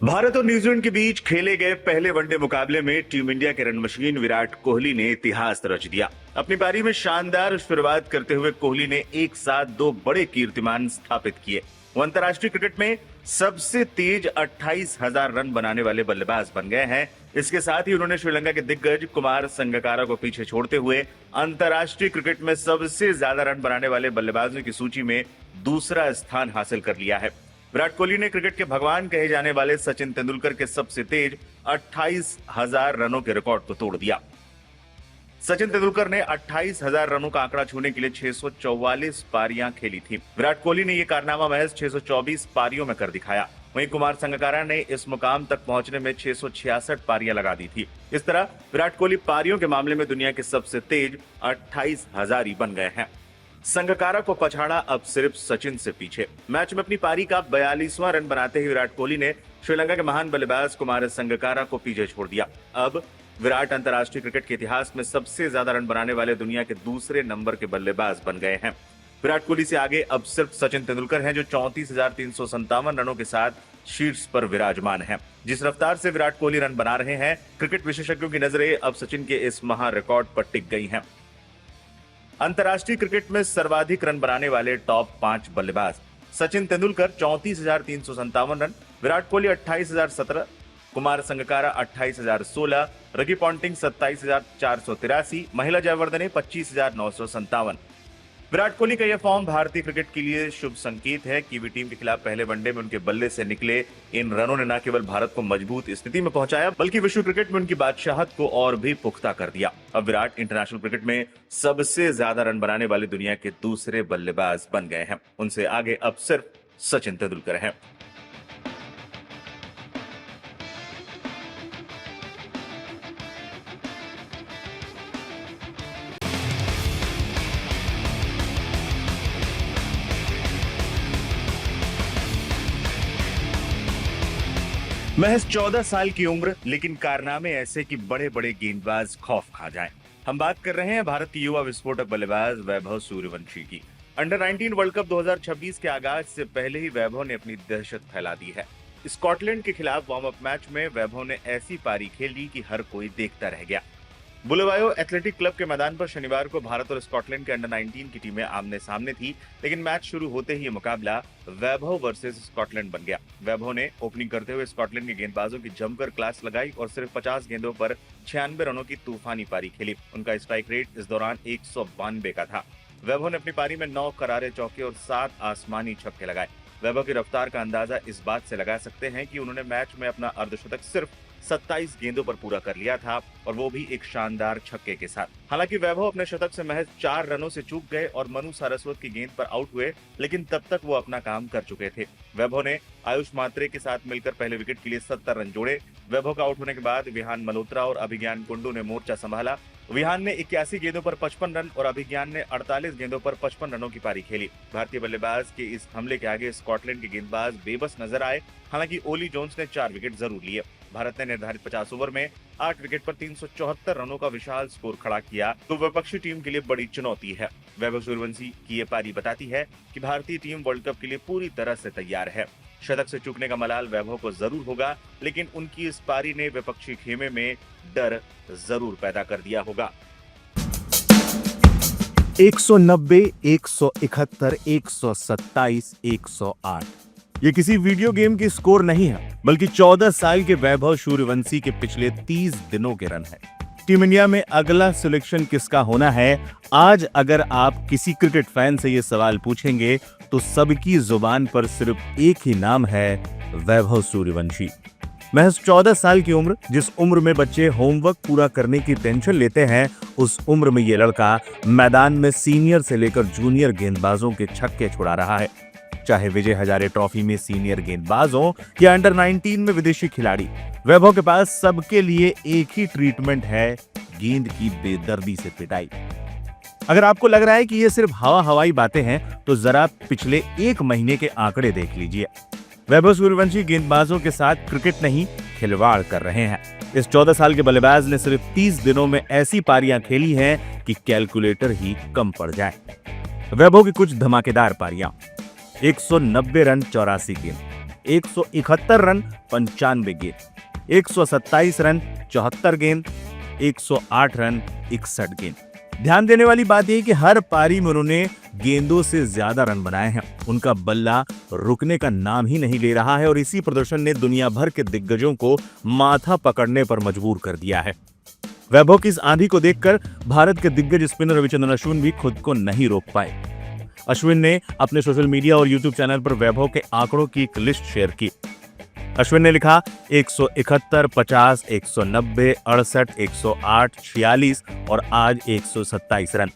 भारत और न्यूजीलैंड के बीच खेले गए पहले वनडे मुकाबले में टीम इंडिया के रन मशीन विराट कोहली ने इतिहास रच दिया। अपनी पारी में शानदार शुरुआत करते हुए कोहली ने एक साथ दो बड़े कीर्तिमान स्थापित किए। वो अंतर्राष्ट्रीय क्रिकेट में सबसे तेज 28,000 रन बनाने वाले बल्लेबाज बन गए हैं। इसके साथ ही उन्होंने श्रीलंका के दिग्गज कुमार संगकारा को पीछे छोड़ते हुए अंतर्राष्ट्रीय क्रिकेट में सबसे ज्यादा रन बनाने वाले बल्लेबाजों की सूची में दूसरा स्थान हासिल कर लिया है। विराट कोहली ने क्रिकेट के भगवान कहे जाने वाले सचिन तेंदुलकर के सबसे तेज 28,000 रनों के रिकॉर्ड को तोड़ दिया। सचिन तेंदुलकर ने 28,000 रनों का आंकड़ा छूने के लिए 644 पारियां खेली थी। विराट कोहली ने यह कारनामा महज 624 पारियों में कर दिखाया। वहीं कुमार संगकारा ने इस मुकाम तक पहुंचने में 666 पारियां लगा दी थी। इस तरह विराट कोहली पारियों के मामले में दुनिया के सबसे तेज 28,000 बन गए हैं। संगकारा को पछाड़ा अब सिर्फ सचिन से पीछे। मैच में अपनी पारी का 42वां रन बनाते ही विराट कोहली ने श्रीलंका के महान बल्लेबाज कुमार संगकारा को पीछे छोड़ दिया। अब विराट अंतर्राष्ट्रीय क्रिकेट के इतिहास में सबसे ज्यादा रन बनाने वाले दुनिया के दूसरे नंबर के बल्लेबाज बन गए हैं। विराट कोहली से आगे अब सिर्फ सचिन तेंदुलकर हैं, जो 34,357 रनों के साथ शीर्ष पर विराजमान हैं। जिस रफ्तार से विराट कोहली रन बना रहे हैं, क्रिकेट विशेषज्ञों की नजरें अब सचिन के इस महा रिकॉर्ड पर टिक गई हैं। अंतर्राष्ट्रीय क्रिकेट में सर्वाधिक रन बनाने वाले टॉप 5 बल्लेबाज: सचिन तेंदुलकर 34,357 रन, विराट कोहली 28,017, कुमार संगकारा 28,016, रगी पॉन्टिंग 27,483, महिला जयवर्धने 25,957। विराट कोहली का यह फॉर्म भारतीय क्रिकेट के लिए शुभ संकेत है। कीवी टीम के खिलाफ पहले वनडे में उनके बल्ले से निकले इन रनों ने न केवल भारत को मजबूत स्थिति में पहुंचाया, बल्कि विश्व क्रिकेट में उनकी बादशाहत को और भी पुख्ता कर दिया। अब विराट इंटरनेशनल क्रिकेट में सबसे ज्यादा रन बनाने वाले दुनिया के दूसरे बल्लेबाज बन गए हैं। उनसे आगे अब सिर्फ सचिन तेंदुलकर हैं। महज 14 साल की उम्र, लेकिन कारनामे ऐसे कि बड़े बड़े गेंदबाज खौफ खा जाएं। हम बात कर रहे हैं भारत के युवा विस्फोटक बल्लेबाज वैभव सूर्यवंशी की। अंडर 19 वर्ल्ड कप 2026 के आगाज से पहले ही वैभव ने अपनी दहशत फैला दी है। स्कॉटलैंड के खिलाफ वार्म अप मैच में वैभव ने ऐसी पारी खेली कि हर कोई देखता रह गया। बुलेवायो एथलेटिक क्लब के मैदान पर शनिवार को भारत और स्कॉटलैंड के अंडर 19 की टीमें आमने सामने थी, लेकिन मैच शुरू होते ही ये मुकाबला वैभव वर्सेस स्कॉटलैंड बन गया। वैभव ने ओपनिंग करते हुए स्कॉटलैंड के गेंदबाजों की जमकर क्लास लगाई और सिर्फ 50 गेंदों पर 96 रनों की तूफानी पारी खेली। उनका स्ट्राइक रेट इस दौरान 192 का था। वैभव ने अपनी पारी में 9 करारे चौके और 7 आसमानी छक्के लगाए। वैभव की रफ्तार का अंदाजा इस बात से लगा सकते हैं कि उन्होंने मैच में अपना अर्धशतक सिर्फ 27 गेंदों पर पूरा कर लिया था, और वो भी एक शानदार छक्के के साथ। हालांकि वैभव अपने शतक से महज 4 रनों से चूक गए और मनु सारस्वत की गेंद पर आउट हुए, लेकिन तब तक वो अपना काम कर चुके थे। वैभव ने आयुष मात्रे के साथ मिलकर पहले विकेट के लिए 70 रन जोड़े। वैभव का आउट होने के बाद विहान मल्होत्रा और अभिज्ञान कुंडू ने मोर्चा संभाला। विहान ने 81 गेंदों पर 55 रन और अभिज्ञान ने 48 गेंदों पर 55 रनों की पारी खेली। भारतीय बल्लेबाज के इस हमले के आगे स्कॉटलैंड के गेंदबाज बेबस नजर आए। हालांकि ओली जोन्स ने 4 विकेट जरूर लिए। भारत ने निर्धारित 50 ओवर में 8 विकेट पर 374 रनों का विशाल स्कोर खड़ा किया, तो विपक्षी टीम के लिए बड़ी चुनौती है। वैभव सूर्यवंशी की ये पारी बताती है कि भारतीय टीम वर्ल्ड कप के लिए पूरी तरह से तैयार है। शतक से चूकने का मलाल वैभव को जरूर होगा, लेकिन उनकी इस पारी ने विपक्षी खेमे में डर जरूर पैदा कर दिया होगा। 190, 171, 127, 108 ये किसी वीडियो गेम की स्कोर नहीं है, बल्कि 14 साल के वैभव सूर्यवंशी के पिछले 30 दिनों के रन है। टीम इंडिया में अगला सिलेक्शन किसका होना है, आज अगर आप किसी क्रिकेट फैन से ये सवाल पूछेंगे तो सबकी जुबान पर सिर्फ एक ही नाम है, वैभव सूर्यवंशी। महज 14 साल की उम्र, जिस उम्र में बच्चे होमवर्क पूरा करने की टेंशन लेते हैं, उस उम्र में ये लड़का मैदान में सीनियर से लेकर जूनियर गेंदबाजों के छक्के छुड़ा रहा है। चाहे विजय हजारे ट्रॉफी में सीनियर गेंदबाज हो या अंडर 19 में विदेशी खिलाड़ी, वैभव के पास सबके लिए एक ही ट्रीटमेंट है, गेंद की बेदर्दी से पिटाई। अगर आपको लग रहा है कि ये सिर्फ हवाई बातें हैं, तो जरा पिछले 1 महीने के आंकड़े देख लीजिए। वैभव सूर्यवंशी गेंदबाजों के साथ क्रिकेट नहीं, खिलवाड़ कर रहे हैं। इस 14 साल के बल्लेबाज ने सिर्फ 30 दिनों में ऐसी पारियां खेली हैं कि कैलकुलेटर ही कम पड़ जाए। वैभव की कुछ धमाकेदार पारियां: 190 रन 84 गेंद, 171 रन 95 गेंद, 127 रन 74 गेंद, 108 रन 61 गेंद। ध्यान देने वाली बात यह कि हर पारी में उन्होंने गेंदों से ज्यादा रन बनाए हैं। उनका बल्ला रुकने का नाम ही नहीं ले रहा है और इसी प्रदर्शन ने दुनिया भर के दिग्गजों को माथा पकड़ने पर मजबूर कर दिया है। वैभव की इस आंधी को देखकर भारत के दिग्गज स्पिनर रविचंद्रन अश्विन भी खुद को नहीं रोक पाए। अश्विन ने अपने सोशल मीडिया और यूट्यूब चैनल पर वैभव के आंकड़ों की एक लिस्ट शेयर की। अश्विन ने लिखा 171, 50, 190, 68, 108, 46 और आज 127 रन।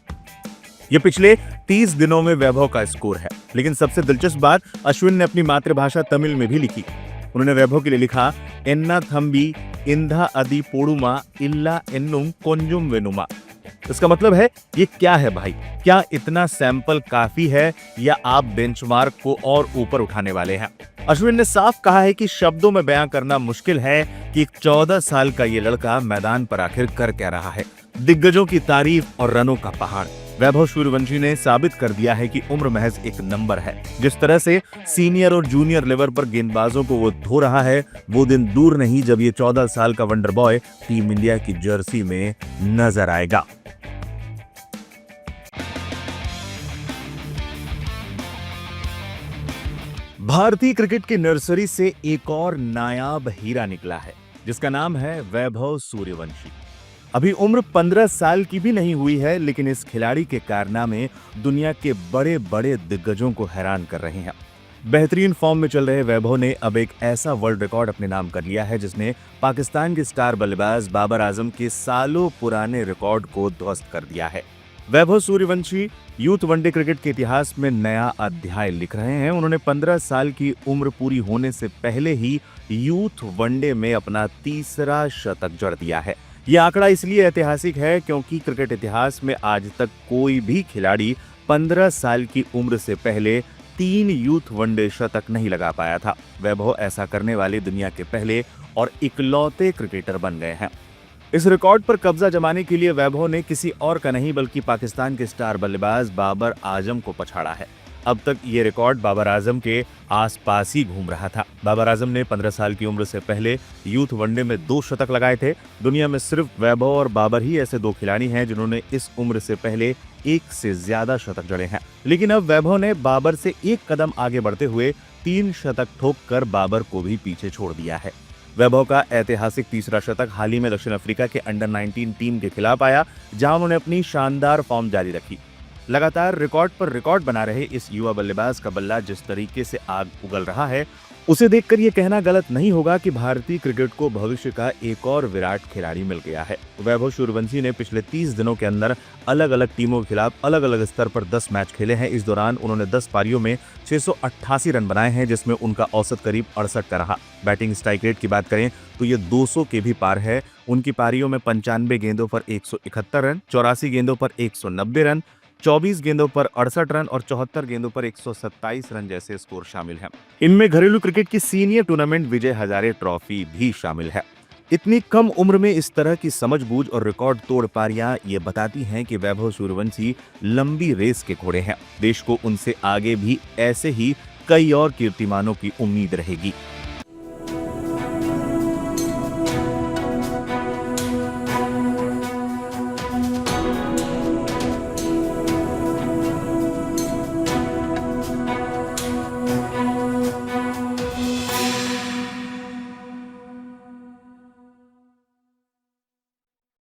ये पिछले 30 दिनों में वैभव का स्कोर है। लेकिन सबसे दिलचस्प बात अश्विन ने अपनी मातृभाषा तमिल में भी लिखी। उन्होंने वैभव के लिए लिखा एन्ना थम्बी इंधा अदि पोड़ुमा इल्ला एन्नुम कोंजुम वेनुमा। इसका मतलब है ये क्या है भाई? क्या इतना सैंपल काफी है या आप बेंचमार्क को और ऊपर उठाने वाले हैं? अश्विन ने साफ कहा है कि शब्दों में बयां करना मुश्किल है कि 14 साल का ये लड़का मैदान पर आखिर कर क्या रहा है। दिग्गजों की तारीफ और रनों का पहाड़। वैभव सूर्यवंशी ने साबित कर दिया है कि उम्र महज एक नंबर है। जिस तरह से सीनियर और जूनियर लेवल पर गेंदबाजों को वो धो रहा है, वो दिन दूर नहीं जब ये 14 साल का वंडर बॉय टीम इंडिया की जर्सी में नजर आएगा। भारतीय क्रिकेट की नर्सरी से एक और नायाब हीरा निकला है जिसका नाम है वैभव सूर्यवंशी। अभी उम्र 15 साल की भी नहीं हुई है, लेकिन इस खिलाड़ी के कारनामे दुनिया के बड़े बड़े दिग्गजों को हैरान कर रहे हैं। बेहतरीन फॉर्म में चल रहे वैभव ने अब एक ऐसा वर्ल्ड रिकॉर्ड अपने नाम कर लिया है जिसने पाकिस्तान के स्टार बल्लेबाज बाबर आजम के सालों पुराने रिकॉर्ड को ध्वस्त कर दिया है। Vaibhav Suryavanshi youth one day cricket के इतिहास में नया अध्याय लिख रहे हैं। उन्होंने 15 साल की उम्र पूरी होने से पहले ही यूथ वनडे में अपना तीसरा शतक जड़ दिया है। यह आंकड़ा इसलिए ऐतिहासिक है क्योंकि क्रिकेट इतिहास में आज तक कोई भी खिलाड़ी 15 साल की उम्र से पहले 3 यूथ वनडे शतक नहीं लगा पाया था। वैभव ऐसा करने वाले दुनिया के पहले और इकलौते क्रिकेटर बन गए हैं। इस रिकॉर्ड पर कब्जा जमाने के लिए वैभव ने किसी और का नहीं बल्कि पाकिस्तान के स्टार बल्लेबाज बाबर आजम को पछाड़ा है। अब तक ये रिकॉर्ड बाबर आजम के आसपास ही घूम रहा था। बाबर आजम ने 15 साल की उम्र से पहले यूथ वनडे में 2 शतक लगाए थे। दुनिया में सिर्फ वैभव और बाबर ही ऐसे 2 खिलाड़ी हैं जिन्होंने इस उम्र से पहले 1 से ज्यादा शतक जड़े हैं। लेकिन अब वैभव ने बाबर से 1 कदम आगे बढ़ते हुए 3 शतक ठोक कर बाबर को भी पीछे छोड़ दिया है। वैभव का ऐतिहासिक तीसरा शतक हाल ही में दक्षिण अफ्रीका के अंडर 19 टीम के खिलाफ आया, जहां उन्होंने अपनी शानदार फॉर्म जारी रखी। लगातार रिकॉर्ड पर रिकॉर्ड बना रहे इस युवा बल्लेबाज का बल्ला जिस तरीके से आग उगल रहा है, उसे देखकर यह कहना गलत नहीं होगा कि भारतीय क्रिकेट को भविष्य का एक और विराट खिलाड़ी मिल गया है। वैभव सूर्यवंशी ने पिछले 30 दिनों के अंदर अलग अलग टीमों के खिलाफ अलग अलग स्तर पर 10 मैच खेले हैं। इस दौरान उन्होंने 10 पारियों में 688 रन बनाए हैं, जिसमें उनका औसत करीब 68 का रहा। बैटिंग स्ट्राइक रेट की बात करें तो ये 200 के भी पार है। उनकी पारियों में 95 गेंदों पर 171 रन, 84 गेंदों पर 190 रन, 24 गेंदों पर 68 रन और 74 गेंदों पर 127 रन जैसे स्कोर शामिल हैं। इनमें घरेलू क्रिकेट की senior tournament Vijay Hazare trophy भी शामिल है। इतनी कम उम्र में इस तरह की समझबूझ और रिकॉर्ड तोड़ पारियां ये बताती हैं कि वैभव सूर्यवंशी लंबी रेस के घोड़े हैं। देश को उनसे आगे भी ऐसे ही कई और कीर्तिमानों की उम्मीद रहेगी।